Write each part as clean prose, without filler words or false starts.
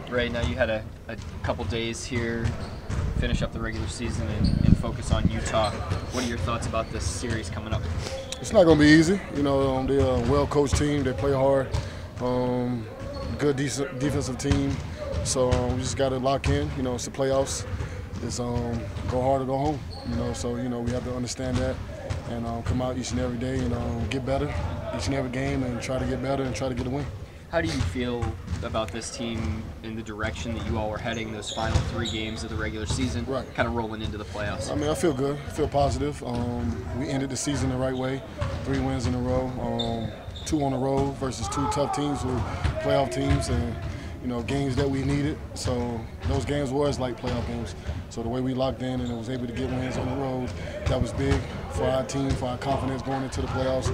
Ray, now you had a couple days here, finish up the regular season and focus on Utah. What are your thoughts about this series coming up? It's not going to be easy. They're a well-coached team. They play hard. Good defensive team. So we just got to lock in. It's the playoffs. It's go hard or go home. So we have to understand that and come out each and every day and get better each and every game and try to get better and try to get a win. How do you feel about this team in the direction that you all were heading those final 3 games of the regular season, right, kind of rolling into the playoffs? I feel good. I feel positive. We ended the season the right way, 3 wins in a row, 2 on the road versus 2 tough teams who playoff teams and games that we needed. So those games was like playoff games. So the way we locked in and was able to get wins on the road, that was big for our team, for our confidence going into the playoffs,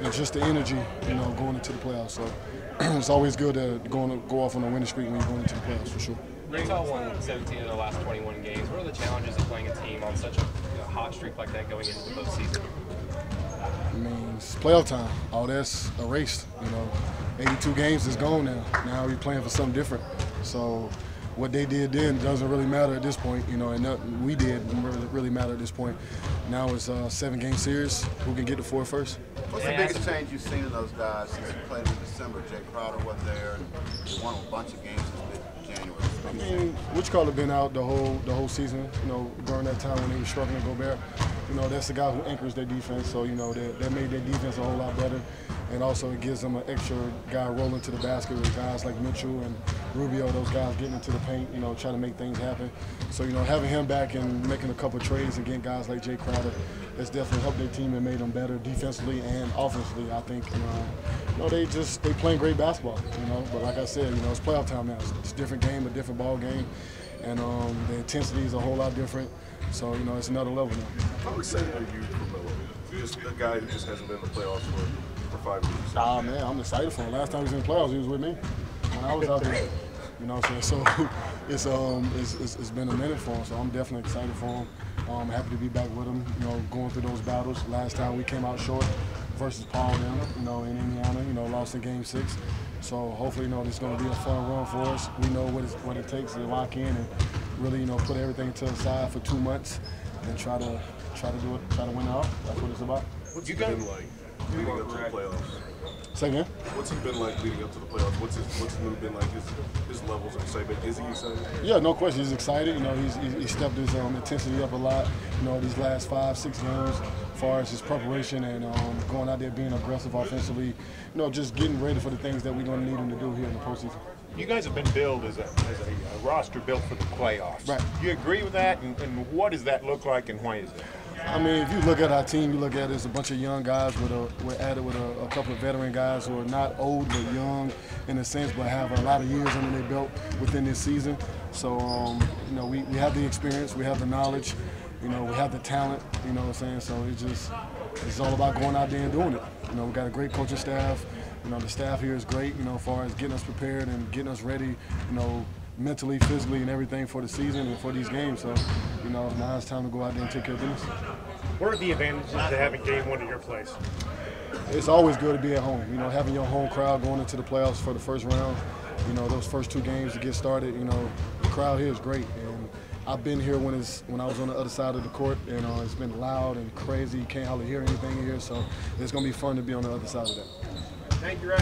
and just the energy, going into the playoffs. So it's always good to go off on a winning streak when you're going into the playoffs, for sure. Utah won 17 of the last 21 games. What are the challenges of playing a team on such a hot streak like that going into the postseason? It's playoff time. All that's erased. 82 games is gone now. Now we're playing for something different. So what they did then doesn't really matter at this point. And nothing we did really matter at this point. Now it's a 7-game series. Who can get the 4 first? What's the biggest change you've seen in those guys since you played in December? Jay Crowder wasn't there, and they won a bunch of games in January. Which Carter been out the whole season. During that time when they were struggling to go back. That's the guy who anchors their defense. So that made their defense a whole lot better, and also it gives them an extra guy rolling to the basket with guys like Mitchell and Rubio. Those guys getting into the paint, trying to make things happen. So having him back and making a couple of trades and getting guys like Jay Crowder, it's definitely helped their team and made them better defensively and offensively. I think they playing great basketball. But like I said, it's playoff time now. It's a different game, a different ball game, and the intensity is a whole lot different. So it's another level now. How excited are you for Melo? Just a guy who just hasn't been in the playoffs for 5 years. Man, I'm excited for him. Last time he was in the playoffs, he was with me when I was out there. So it's been a minute for him. So I'm definitely excited for him. I'm happy to be back with him. Going through those battles. Last time we came out short versus Paul and them. In Indiana. Lost in Game 6. So hopefully, this is going to be a fun run for us. We know what it takes to lock in and really, put everything to the side for 2 months and try to do it, try to win it out. That's what it's about. What's he been like leading up to the playoffs? Say again? What's he been like leading up to the playoffs? What's his mood been like? His levels of excitement? Is he excited? Yeah, no question. He's excited. He's stepped his intensity up a lot. These last 5-6 games, as far as his preparation and going out there being aggressive offensively. Just getting ready for the things that we're going to need him to do here in the postseason. You guys have been billed as a roster built for the playoffs. Right. Do you agree with that? And what does that look like, and why is it? If you look at our team, you look at it as a bunch of young guys. We're added with a couple of veteran guys who are not old but young in a sense, but have a lot of years under their belt within this season. So, we have the experience, we have the knowledge, we have the talent. What I'm saying? So it's all about going out there and doing it. We got a great coaching staff. The staff here is great. As far as getting us prepared and getting us ready. Mentally, physically, and everything for the season and for these games. So, now it's time to go out there and take care of business. What are the advantages to having Game 1 at your place? It's always good to be at home. Having your home crowd going into the playoffs for the first round. Those first 2 games to get started. The crowd here is great. And I've been here when I was on the other side of the court, and it's been loud and crazy. You can't hardly hear anything here. So it's going to be fun to be on the other side of that. Thank you, Ray.